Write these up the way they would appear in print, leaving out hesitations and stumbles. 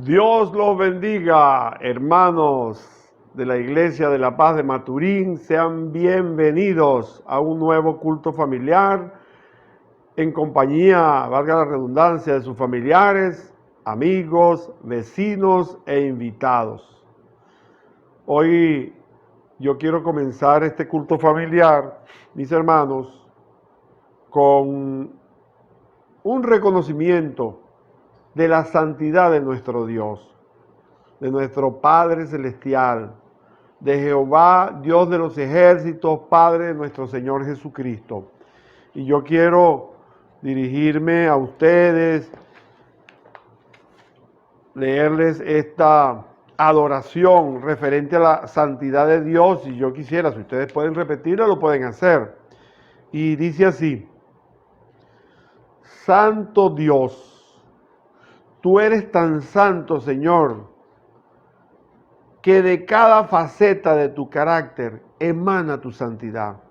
Dios los bendiga, hermanos de la Iglesia de la Paz de Maturín. Sean bienvenidos a un nuevo culto familiar en compañía, valga la redundancia, de sus familiares, amigos, vecinos e invitados. Hoy yo quiero comenzar este culto familiar, mis hermanos, con un reconocimiento de la santidad de nuestro Dios, de nuestro Padre Celestial, de Jehová, Dios de los ejércitos, Padre de nuestro Señor Jesucristo. Y yo quiero dirigirme a ustedes, leerles esta adoración referente a la santidad de Dios. Y yo quisiera, si ustedes pueden repetirlo, lo pueden hacer. Y dice así: Santo Dios, tú eres tan santo, Señor, que de cada faceta de tu carácter emana tu santidad.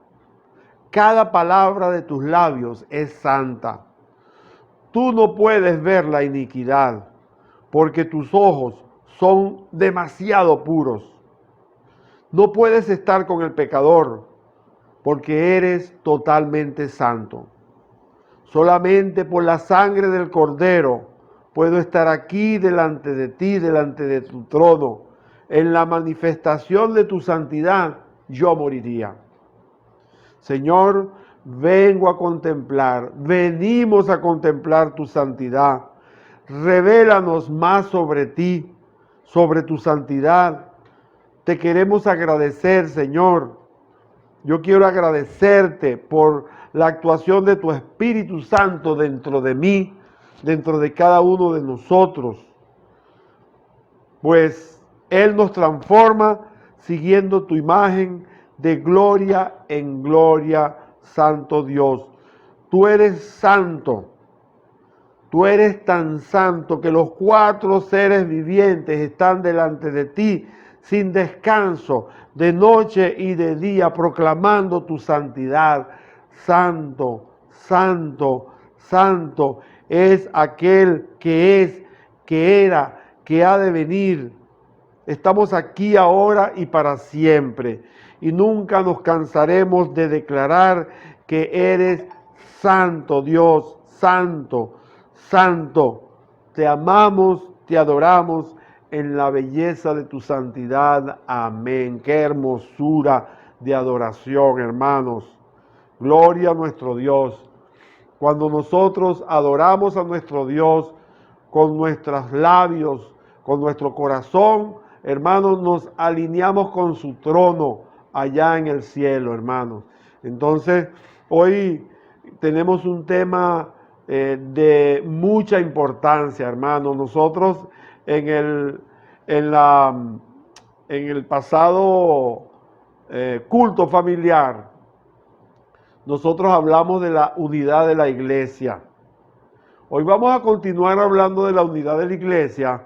Cada palabra de tus labios es santa. Tú no puedes ver la iniquidad, porque tus ojos son demasiado puros. No puedes estar con el pecador, porque eres totalmente santo. Solamente por la sangre del Cordero puedo estar aquí delante de ti, delante de tu trono. En la manifestación de tu santidad yo moriría. Señor, venimos a contemplar tu santidad. Revélanos más sobre ti, sobre tu santidad. Te queremos agradecer, Señor. Yo quiero agradecerte por la actuación de tu Espíritu Santo dentro de mí, dentro de cada uno de nosotros. Pues Él nos transforma siguiendo tu imagen de gloria en gloria, Santo Dios. Tú eres santo. Tú eres tan santo que los 4 seres vivientes están delante de ti sin descanso, de noche y de día, proclamando tu santidad. Santo, santo, santo es aquel que es, que era, que ha de venir. Estamos aquí ahora y para siempre. Y nunca nos cansaremos de declarar que eres santo, Dios, santo, santo. Te amamos, te adoramos en la belleza de tu santidad. Amén. Qué hermosura de adoración, hermanos. Gloria a nuestro Dios. Cuando nosotros adoramos a nuestro Dios con nuestros labios, con nuestro corazón, hermanos, nos alineamos con su trono allá en el cielo, hermanos. Entonces, hoy tenemos un tema de mucha importancia, hermanos. Nosotros en el pasado culto familiar, nosotros hablamos de la unidad de la iglesia. Hoy vamos a continuar hablando de la unidad de la iglesia,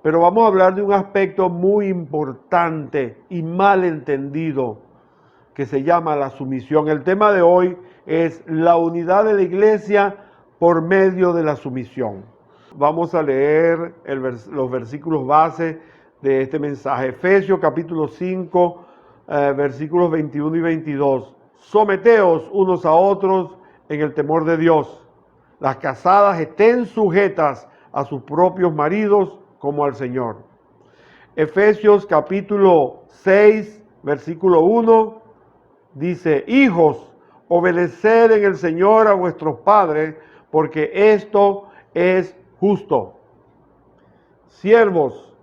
pero vamos a hablar de un aspecto muy importante y mal entendido que se llama la sumisión. El tema de hoy es la unidad de la iglesia por medio de la sumisión. Vamos a leer los versículos base de este mensaje. Efesios capítulo 5, versículos 21 y 22. Someteos unos a otros en el temor de Dios. Las casadas estén sujetas a sus propios maridos como al Señor. Efesios capítulo 6, versículo 1, dice: Hijos, obedeced en el Señor a vuestros padres, porque esto es justo. Siervos,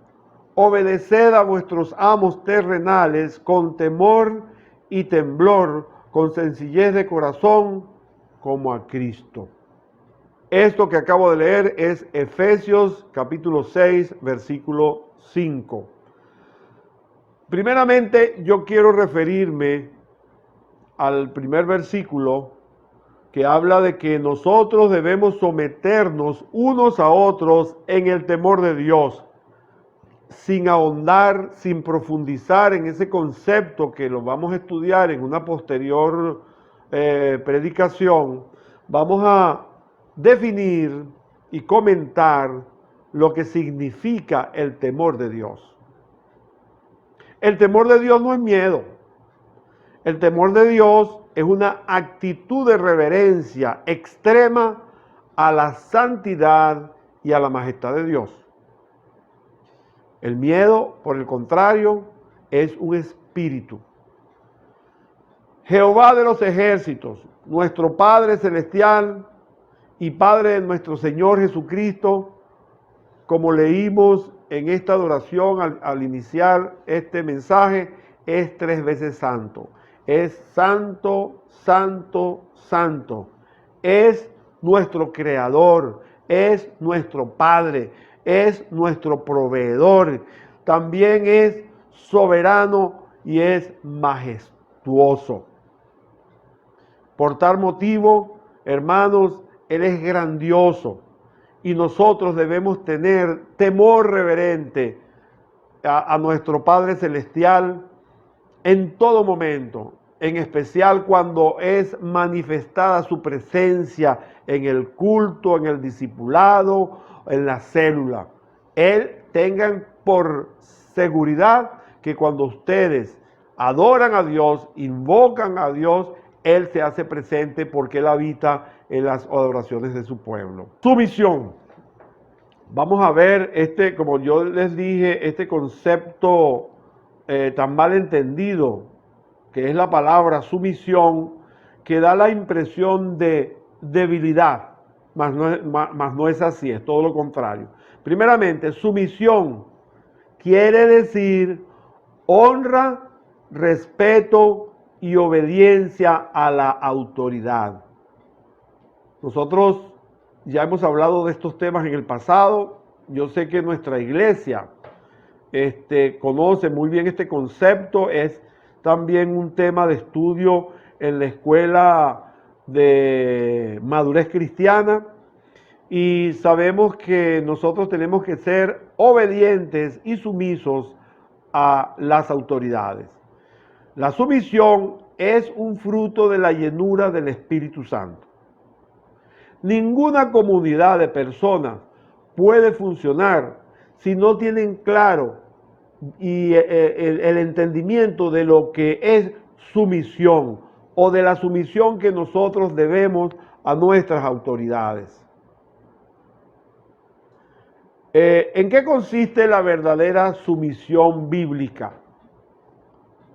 obedeced a vuestros amos terrenales con temor y temblor, con sencillez de corazón, como a Cristo. Esto que acabo de leer es Efesios capítulo 6, versículo 5. Primeramente, yo quiero referirme al primer versículo que habla de que nosotros debemos someternos unos a otros en el temor de Dios, sin ahondar, sin profundizar en ese concepto que lo vamos a estudiar en una posterior predicación. Vamos a definir y comentar lo que significa el temor de Dios. El temor de Dios no es miedo. El temor de Dios es una actitud de reverencia extrema a la santidad y a la majestad de Dios. El miedo, por el contrario, es un espíritu. Jehová de los ejércitos, nuestro Padre celestial y Padre de nuestro Señor Jesucristo, como leímos en esta adoración al iniciar este mensaje, es 3 veces santo. Es santo, santo, santo. Es nuestro creador, es nuestro Padre, es nuestro proveedor. También es soberano y es majestuoso. Por tal motivo, hermanos, Él es grandioso y nosotros debemos tener temor reverente a nuestro Padre Celestial en todo momento, en especial cuando es manifestada su presencia en el culto, en el discipulado, en la célula. Tengan por seguridad que cuando ustedes adoran a Dios, invocan a Dios, Él se hace presente porque Él habita en las adoraciones de su pueblo. Sumisión. Vamos a ver como yo les dije, este concepto tan mal entendido, que es la palabra sumisión, que da la impresión de debilidad, mas no es así, es todo lo contrario. Primeramente, sumisión quiere decir honra, respeto y obediencia a la autoridad. Nosotros ya hemos hablado de estos temas en el pasado. Yo sé que nuestra iglesia conoce muy bien este concepto. Es también un tema de estudio en la escuela de madurez cristiana. Y sabemos que nosotros tenemos que ser obedientes y sumisos a las autoridades. La sumisión es un fruto de la llenura del Espíritu Santo. Ninguna comunidad de personas puede funcionar si no tienen claro el entendimiento de lo que es sumisión o de la sumisión que nosotros debemos a nuestras autoridades. ¿En qué consiste la verdadera sumisión bíblica?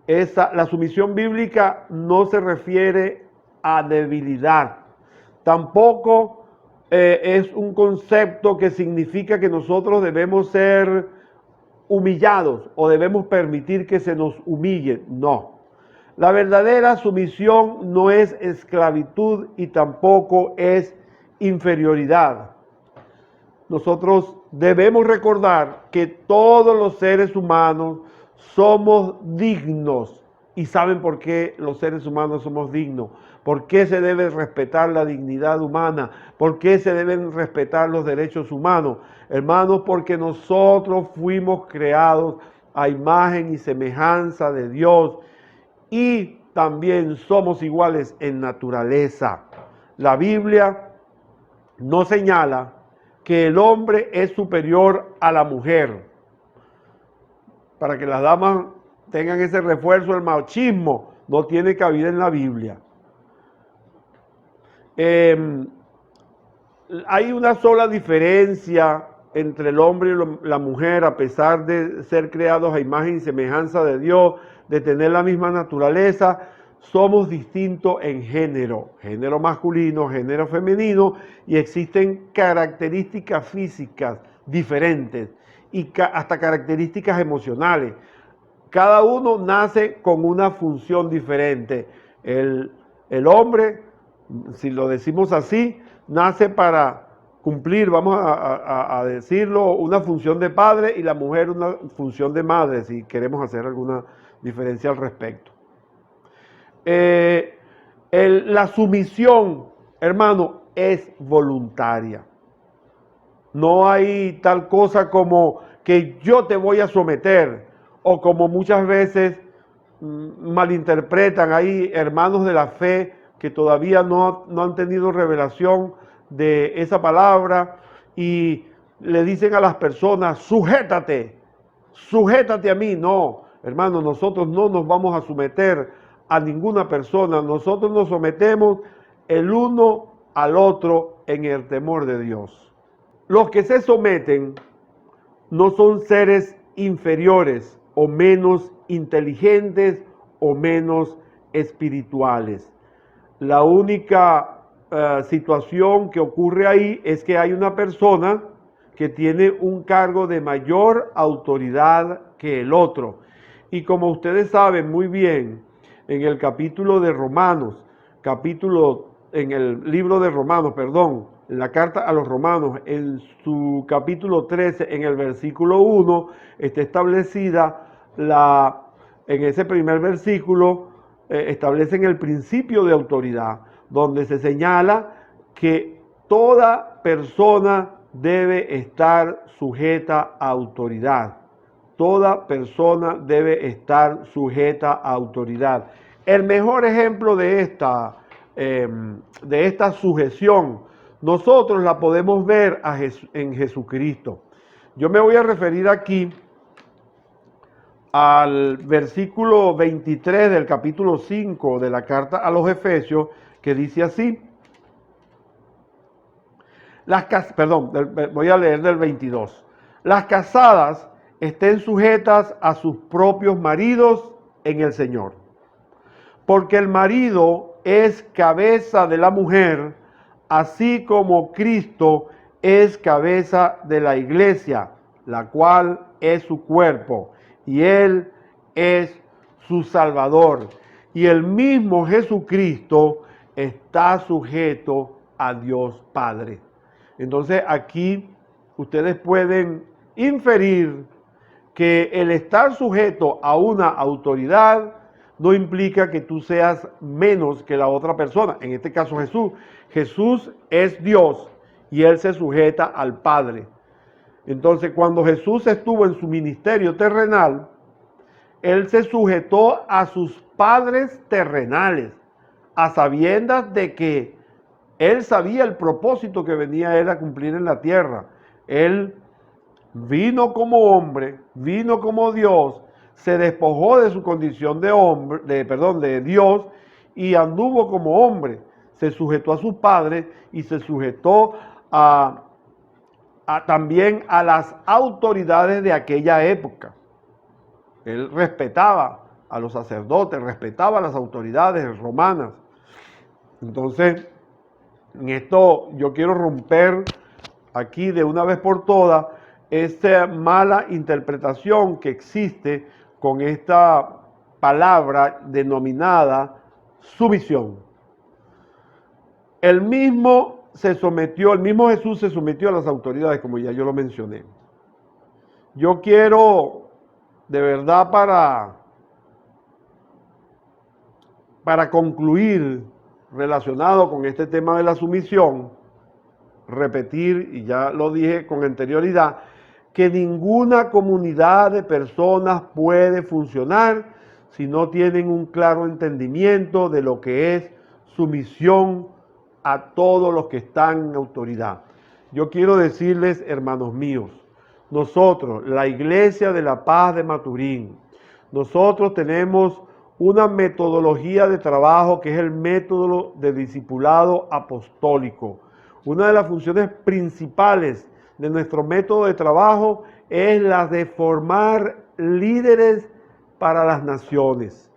La sumisión bíblica no se refiere a debilidad. Tampoco es un concepto que significa que nosotros debemos ser humillados o debemos permitir que se nos humille. No. La verdadera sumisión no es esclavitud y tampoco es inferioridad. Nosotros debemos recordar que todos los seres humanos somos dignos. ¿Y saben por qué los seres humanos somos dignos? ¿Por qué se debe respetar la dignidad humana? ¿Por qué se deben respetar los derechos humanos? Hermanos, porque nosotros fuimos creados a imagen y semejanza de Dios y también somos iguales en naturaleza. La Biblia nos señala que el hombre es superior a la mujer. Para que las damas tengan ese refuerzo, el machismo no tiene cabida en la Biblia. Hay una sola diferencia entre el hombre y la mujer, a pesar de ser creados a imagen y semejanza de Dios, de tener la misma naturaleza. Somos distintos en género masculino, género femenino, y existen características físicas diferentes y hasta características emocionales. Cada uno nace con una función diferente. El hombre, si lo decimos así, nace para cumplir, vamos a decirlo, una función de padre, y la mujer una función de madre, si queremos hacer alguna diferencia al respecto. La sumisión, hermano, es voluntaria. No hay tal cosa como que yo te voy a someter, o como muchas veces malinterpretan. Hay hermanos de la fe que todavía no han tenido revelación de esa palabra y le dicen a las personas, sujétate a mí. No, hermano, nosotros no nos vamos a someter a ninguna persona. Nosotros nos sometemos el uno al otro en el temor de Dios. Los que se someten no son seres inferiores o menos inteligentes o menos espirituales. La única situación que ocurre ahí es que hay una persona que tiene un cargo de mayor autoridad que el otro. Y como ustedes saben muy bien, en el capítulo de Romanos, en el libro de Romanos, perdón, en la carta a los Romanos, en su capítulo 13, en el versículo 1, está establecida en ese primer versículo, establecen el principio de autoridad, donde se señala que toda persona debe estar sujeta a autoridad. Toda persona debe estar sujeta a autoridad. El mejor ejemplo de esta sujeción, nosotros la podemos ver en Jesucristo. Yo me voy a referir aquí al versículo 23 del capítulo 5 de la carta a los Efesios, que dice así. Voy a leer del 22. Las casadas estén sujetas a sus propios maridos en el Señor, porque el marido es cabeza de la mujer, así como Cristo es cabeza de la iglesia, la cual es su cuerpo, y Él es su Salvador. Y el mismo Jesucristo está sujeto a Dios Padre. Entonces aquí ustedes pueden inferir que el estar sujeto a una autoridad no implica que tú seas menos que la otra persona. En este caso Jesús. Jesús es Dios y Él se sujeta al Padre. Entonces cuando Jesús estuvo en su ministerio terrenal, Él se sujetó a sus padres terrenales, a sabiendas de que Él sabía el propósito que venía Él a cumplir en la tierra. Él vino como hombre, vino como Dios, se despojó de su condición de hombre, de Dios, y anduvo como hombre. Se sujetó a sus padres y se sujetó también a las autoridades de aquella época. Él respetaba a los sacerdotes, respetaba a las autoridades romanas. Entonces, en esto yo quiero romper aquí de una vez por todas esta mala interpretación que existe con esta palabra denominada sumisión. El mismo Jesús se sometió a las autoridades, como ya yo lo mencioné. Yo quiero, de verdad, para concluir relacionado con este tema de la sumisión, repetir, y ya lo dije con anterioridad, que ninguna comunidad de personas puede funcionar si no tienen un claro entendimiento de lo que es sumisión a todos los que están en autoridad. Yo quiero decirles, hermanos míos, nosotros, la Iglesia de la Paz de Maturín, nosotros tenemos una metodología de trabajo que es el método de discipulado apostólico. Una de las funciones principales de nuestro método de trabajo es la de formar líderes para las naciones.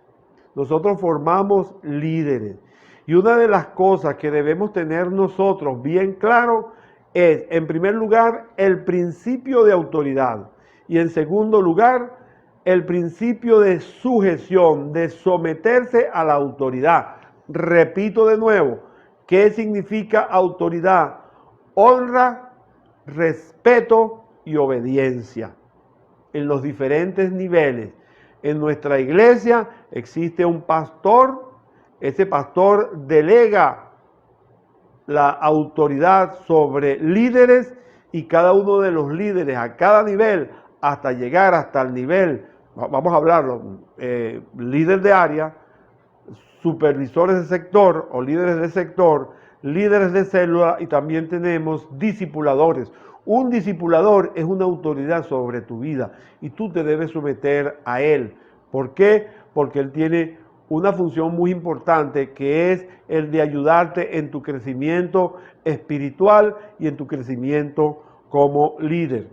Nosotros formamos líderes. Y una de las cosas que debemos tener nosotros bien claro es, en primer lugar, el principio de autoridad. Y en segundo lugar, el principio de sujeción, de someterse a la autoridad. Repito de nuevo, ¿qué significa autoridad? Honra, respeto y obediencia en los diferentes niveles. En nuestra iglesia existe un pastor, ese pastor delega la autoridad sobre líderes y cada uno de los líderes a cada nivel, hasta llegar hasta el nivel, vamos a hablarlo, líder de área, supervisores de sector o líderes de sector, líderes de célula, y también tenemos discipuladores. Un discipulador es una autoridad sobre tu vida y tú te debes someter a él. ¿Por qué? Porque él tiene una función muy importante, que es el de ayudarte en tu crecimiento espiritual y en tu crecimiento como líder.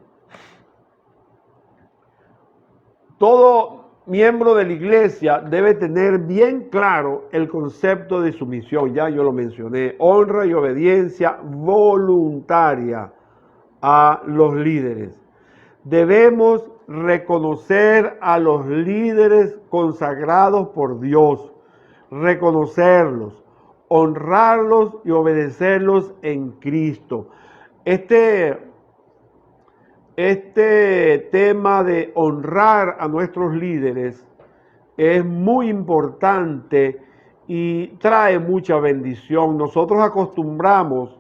Todo miembro de la iglesia debe tener bien claro el concepto de sumisión. Ya yo lo mencioné: honra y obediencia voluntaria a los líderes. Debemos reconocer a los líderes consagrados por Dios, reconocerlos, honrarlos y obedecerlos en Cristo. Este tema de honrar a nuestros líderes es muy importante y trae mucha bendición. Nosotros acostumbramos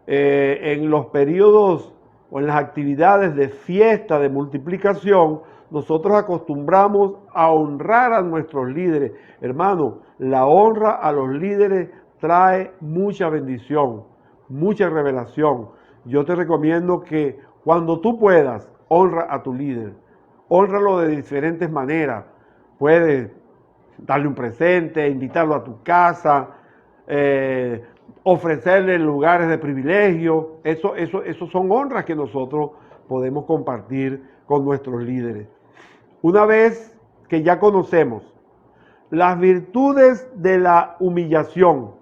en los periodos o en las actividades de fiesta, de multiplicación, nosotros acostumbramos a honrar a nuestros líderes. Hermano, la honra a los líderes trae mucha bendición, mucha revelación. Yo te recomiendo que cuando tú puedas, honra a tu líder. Hónralo de diferentes maneras. Puedes darle un presente, invitarlo a tu casa, ofrecerle lugares de privilegio. Eso son honras que nosotros podemos compartir con nuestros líderes. Una vez que ya conocemos las virtudes de la humillación,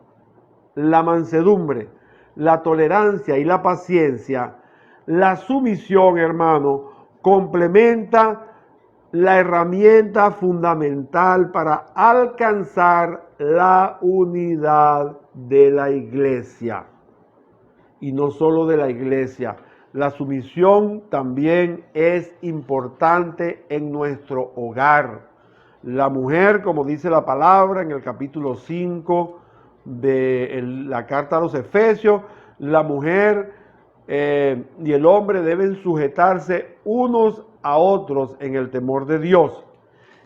la mansedumbre, la tolerancia y la paciencia, la sumisión, hermano, complementa la herramienta fundamental para alcanzar la unidad de la iglesia. Y no solo de la iglesia, la sumisión también es importante en nuestro hogar. La mujer, como dice la palabra en el capítulo 5 de la carta a los Efesios, la mujer y el hombre deben sujetarse unos a otros en el temor de Dios.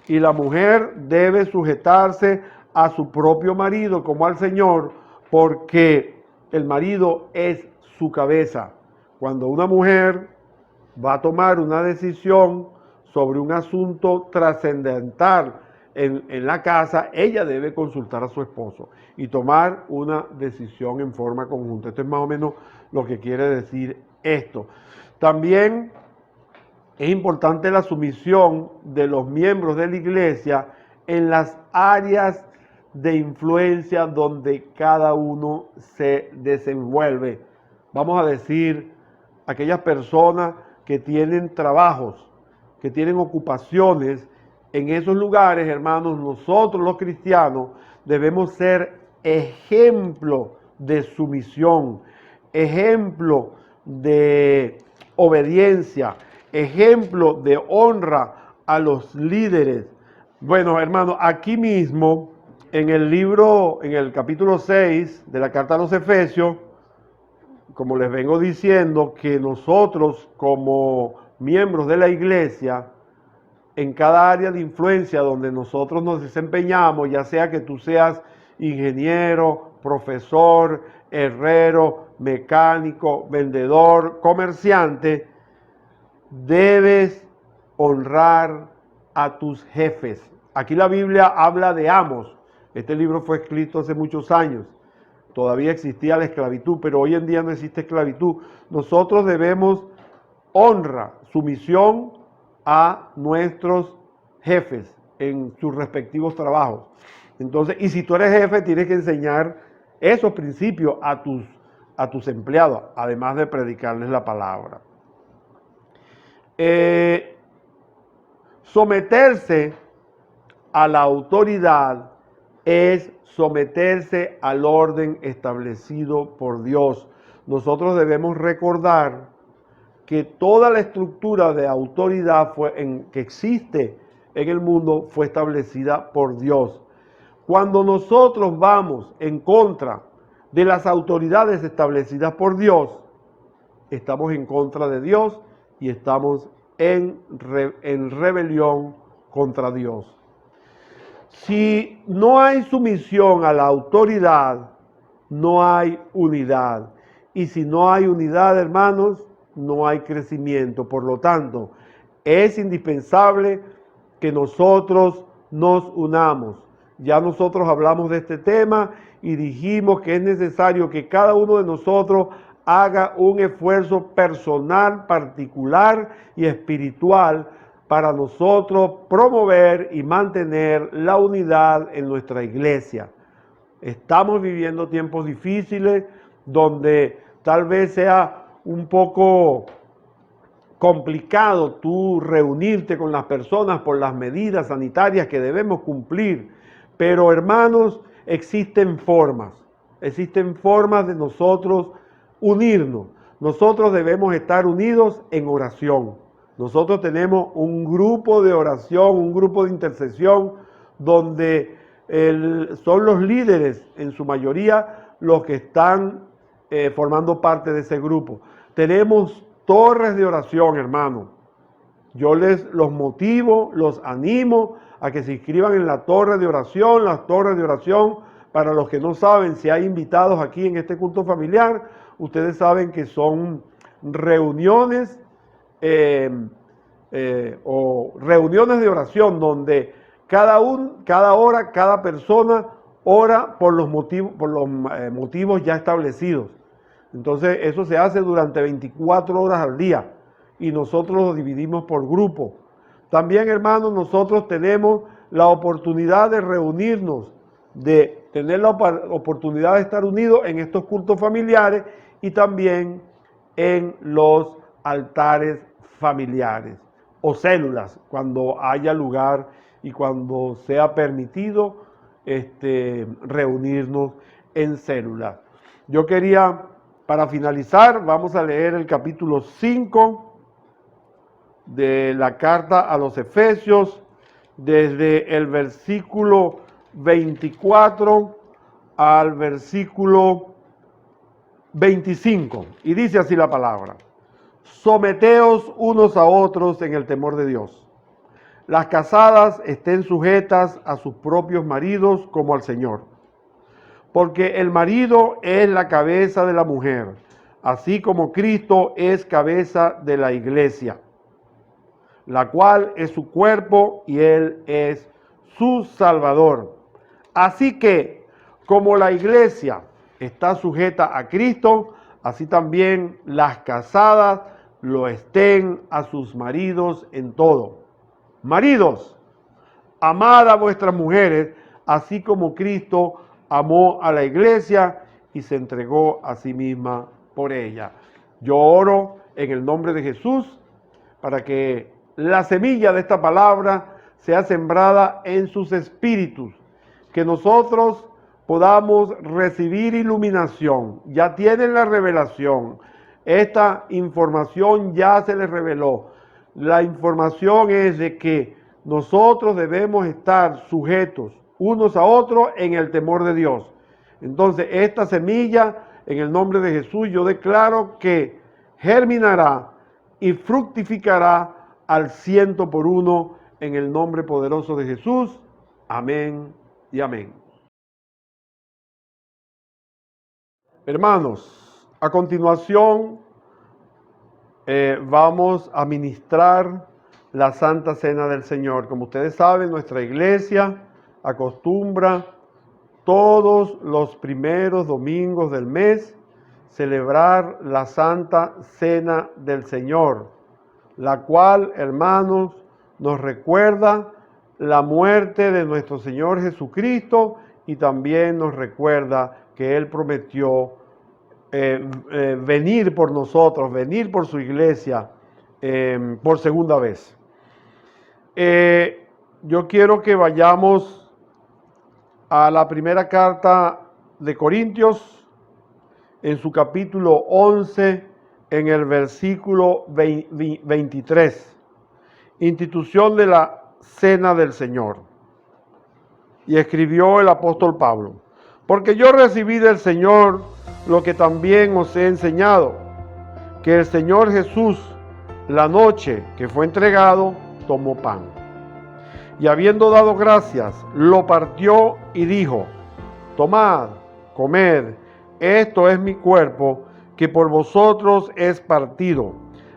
Y la mujer debe sujetarse a su propio marido como al Señor, porque el marido es su cabeza. Cuando una mujer va a tomar una decisión sobre un asunto trascendental en la casa, ella debe consultar a su esposo y tomar una decisión en forma conjunta. Esto es más o menos lo que quiere decir esto. También es importante la sumisión de los miembros de la iglesia en las áreas de influencia donde cada uno se desenvuelve. Vamos a decir, aquellas personas que tienen trabajos, que tienen ocupaciones, en esos lugares, hermanos, nosotros los cristianos debemos ser ejemplo de sumisión, ejemplo de obediencia, ejemplo de honra a los líderes. Bueno, hermano, aquí mismo en el libro, en el capítulo 6 de la carta a los Efesios, como les vengo diciendo, que nosotros como miembros de la iglesia, en cada área de influencia donde nosotros nos desempeñamos, ya sea que tú seas ingeniero, profesor, herrero, mecánico, vendedor, comerciante, debes honrar a tus jefes. Aquí la Biblia habla de amos. Este libro fue escrito hace muchos años. Todavía existía la esclavitud, pero hoy en día no existe esclavitud. Nosotros debemos honra, sumisión a nuestros jefes en sus respectivos trabajos. Entonces, y si tú eres jefe, tienes que enseñar esos principios a tus empleados, además de predicarles la palabra. Someterse a la autoridad es someterse al orden establecido por Dios. Nosotros debemos recordar que toda la estructura de autoridad que existe en el mundo fue establecida por Dios. Cuando nosotros vamos en contra de las autoridades establecidas por Dios, estamos en contra de Dios y estamos en rebelión contra Dios. Si no hay sumisión a la autoridad, no hay unidad. Y si no hay unidad, hermanos, no hay crecimiento. Por lo tanto, es indispensable que nosotros nos unamos. Ya nosotros hablamos de este tema y dijimos que es necesario que cada uno de nosotros haga un esfuerzo personal, particular y espiritual para nosotros promover y mantener la unidad en nuestra iglesia. Estamos viviendo tiempos difíciles donde tal vez sea un poco complicado tú reunirte con las personas por las medidas sanitarias que debemos cumplir. Pero hermanos, existen formas de nosotros unirnos. Nosotros debemos estar unidos en oración. Nosotros tenemos un grupo de oración, un grupo de intercesión, donde son los líderes, en su mayoría, los que están formando parte de ese grupo. Tenemos torres de oración, hermano. Yo los motivo, los animo a que se inscriban en la torre de oración. Las torres de oración, para los que no saben, si hay invitados aquí en este culto familiar, ustedes saben que son reuniones o reuniones de oración donde cada hora, cada persona ora por los motivos ya establecidos. Entonces eso se hace durante 24 horas al día y nosotros lo dividimos por grupo. También, hermanos, nosotros tenemos la oportunidad de reunirnos, de tener la oportunidad de estar unidos en estos cultos familiares y también en los altares familiares o células, cuando haya lugar y cuando sea permitido reunirnos en células. Yo quería, para finalizar, vamos a leer el capítulo 5 de la carta a los Efesios, desde el versículo 24 al versículo 25. Y dice así la palabra: someteos unos a otros en el temor de Dios. Las casadas estén sujetas a sus propios maridos como al Señor. Porque el marido es la cabeza de la mujer, así como Cristo es cabeza de la iglesia, la cual es su cuerpo y Él es su Salvador. Así que, como la iglesia está sujeta a Cristo, así también las casadas lo estén a sus maridos en todo. Maridos, amad a vuestras mujeres, así como Cristo amó a la iglesia y se entregó a sí misma por ella. Yo oro en el nombre de Jesús para que la semilla de esta palabra sea sembrada en sus espíritus, que nosotros podamos recibir iluminación. Ya tienen la revelación. Esta información ya se les reveló. La información es de que nosotros debemos estar sujetos unos a otros en el temor de Dios. Entonces, esta semilla, en el nombre de Jesús, yo declaro que germinará y fructificará al 100% en el nombre poderoso de Jesús. Amén y amén. Hermanos, a continuación vamos a ministrar la Santa Cena del Señor. Como ustedes saben, nuestra iglesia acostumbra todos los primeros domingos del mes celebrar la Santa Cena del Señor, la cual, hermanos, nos recuerda la muerte de nuestro Señor Jesucristo y también nos recuerda que Él prometió venir por nosotros, venir por su iglesia por segunda vez. Yo quiero que vayamos a la primera carta de Corintios, en su capítulo 11, en el versículo 23, institución de la Cena del Señor. Y escribió el apóstol Pablo: porque yo recibí del Señor lo que también os he enseñado, que el Señor Jesús, la noche que fue entregado, tomó pan. Y habiendo dado gracias, lo partió y dijo: tomad, comed, esto es mi cuerpo, que por vosotros es partido.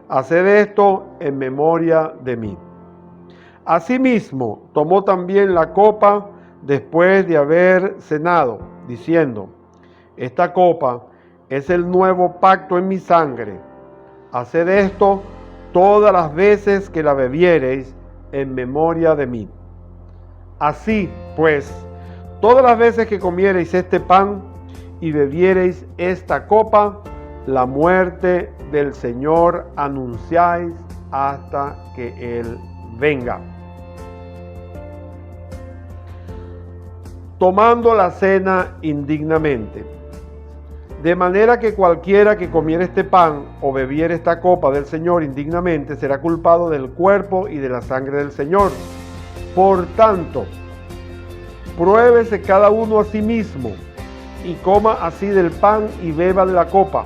Haced esto en memoria de mí. Asimismo, tomó también la copa después de haber cenado, diciendo: esta copa es el nuevo pacto en mi sangre. Haced esto todas las veces que la bebiereis en memoria de mí. Así pues, todas las veces que comiereis este pan y bebiereis esta copa, la muerte del Señor anunciáis hasta que Él venga. Tomando la cena indignamente. De manera que cualquiera que comiera este pan o bebiera esta copa del Señor indignamente será culpado del cuerpo y de la sangre del Señor. Por tanto, pruébese cada uno a sí mismo y coma así del pan y beba de la copa.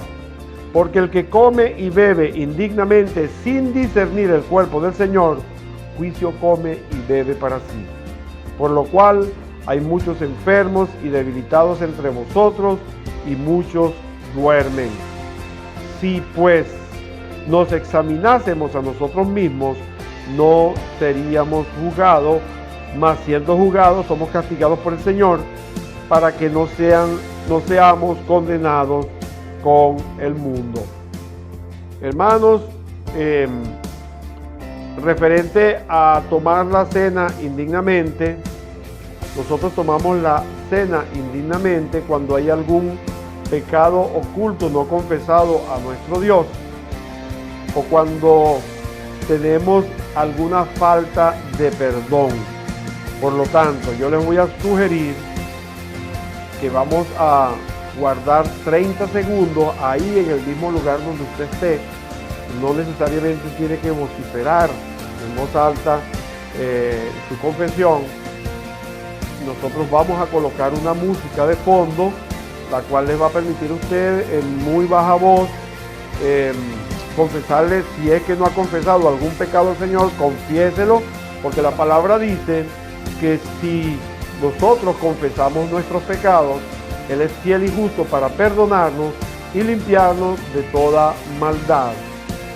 Porque el que come y bebe indignamente sin discernir el cuerpo del Señor, juicio come y bebe para sí. Por lo cual hay muchos enfermos y debilitados entre vosotros, y muchos duermen. Si pues nos examinásemos a nosotros mismos, no seríamos juzgados, mas siendo juzgados somos castigados por el Señor, para que no seamos condenados con el mundo. Hermanos, referente a tomar la cena indignamente, nosotros tomamos la cena indignamente cuando hay algún pecado oculto no confesado a nuestro Dios, o cuando tenemos alguna falta de perdón. Por lo tanto, yo les voy a sugerir que vamos a guardar 30 segundos ahí en el mismo lugar donde usted esté. No necesariamente tiene que vociferar en voz alta su confesión. Nosotros vamos a colocar una música de fondo, la cual les va a permitir a usted en muy baja voz confesarle, si es que no ha confesado algún pecado al Señor, confiéselo, porque la palabra dice que si nosotros confesamos nuestros pecados, Él es fiel y justo para perdonarnos y limpiarnos de toda maldad.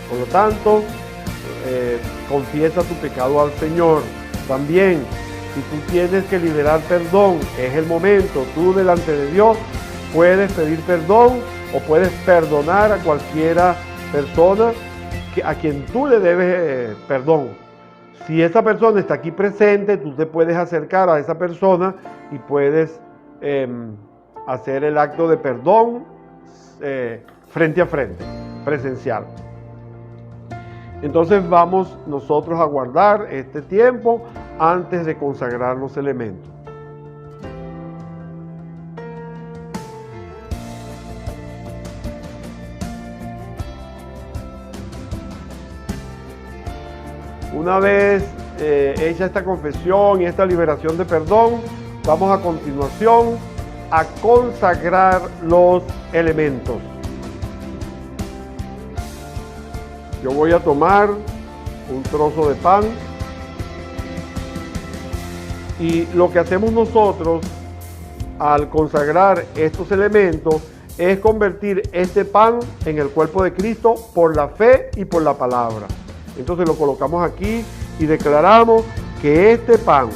Por lo tanto, confiesa tu pecado al Señor. También, si tú tienes que liberar perdón, es el momento. Tú delante de Dios puedes pedir perdón o puedes perdonar a cualquiera persona a quien tú le debes perdón. Si esa persona está aquí presente, tú te puedes acercar a esa persona y puedes hacer el acto de perdón frente a frente, presencial. Entonces vamos nosotros a guardar este tiempo antes de consagrar los elementos. Una vez hecha esta confesión y esta liberación de perdón, vamos a continuación a consagrar los elementos. Yo voy a tomar un trozo de pan y lo que hacemos nosotros al consagrar estos elementos es convertir este pan en el cuerpo de Cristo por la fe y por la palabra. Entonces lo colocamos aquí y declaramos que este pan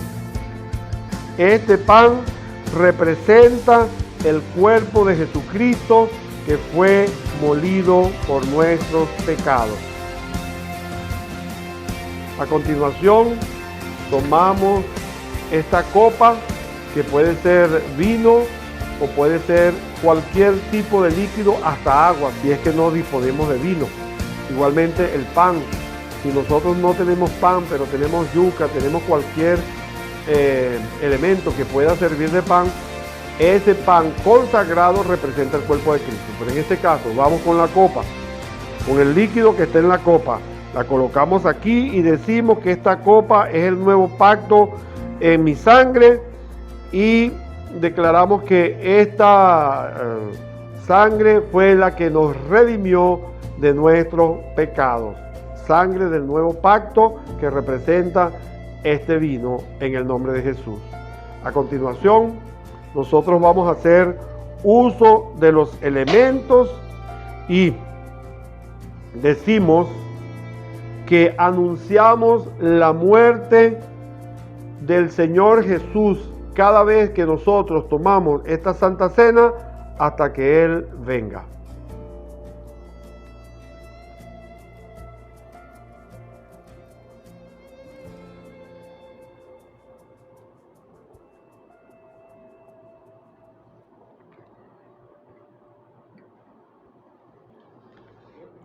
representa el cuerpo de Jesucristo que fue molido por nuestros pecados. A continuación, tomamos esta copa, que puede ser vino o puede ser cualquier tipo de líquido, hasta agua, si es que no disponemos de vino. Igualmente el pan. Si nosotros no tenemos pan, pero tenemos yuca, tenemos cualquier elemento que pueda servir de pan, ese pan consagrado representa el cuerpo de Cristo. Pero en este caso, vamos con la copa, con el líquido que está en la copa. La colocamos aquí y decimos que esta copa es el nuevo pacto en mi sangre, y declaramos que esta sangre fue la que nos redimió de nuestros pecados. Sangre del nuevo pacto que representa este vino en el nombre de Jesús. A continuación, nosotros vamos a hacer uso de los elementos y decimos que anunciamos la muerte del Señor Jesús cada vez que nosotros tomamos esta Santa Cena hasta que Él venga.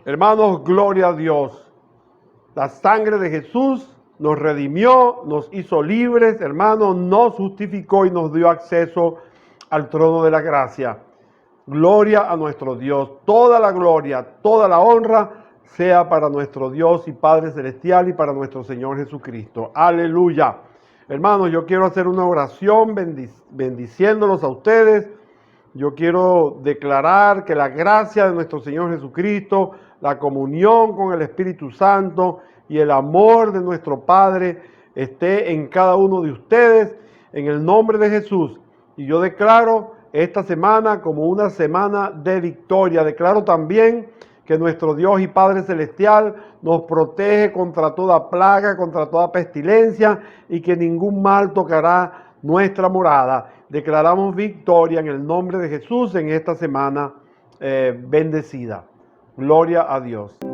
Hermanos, gloria a Dios. La sangre de Jesús nos redimió, nos hizo libres, hermanos, nos justificó y nos dio acceso al trono de la gracia. Gloria a nuestro Dios. Toda la gloria, toda la honra sea para nuestro Dios y Padre Celestial y para nuestro Señor Jesucristo. Aleluya. Hermanos, yo quiero hacer una oración bendiciéndolos a ustedes. Yo quiero declarar que la gracia de nuestro Señor Jesucristo, la comunión con el Espíritu Santo y el amor de nuestro Padre esté en cada uno de ustedes en el nombre de Jesús. Y yo declaro esta semana como una semana de victoria. Declaro también que nuestro Dios y Padre Celestial nos protege contra toda plaga, contra toda pestilencia y que ningún mal tocará nuestra morada. Declaramos victoria en el nombre de Jesús en esta semana bendecida. Gloria a Dios.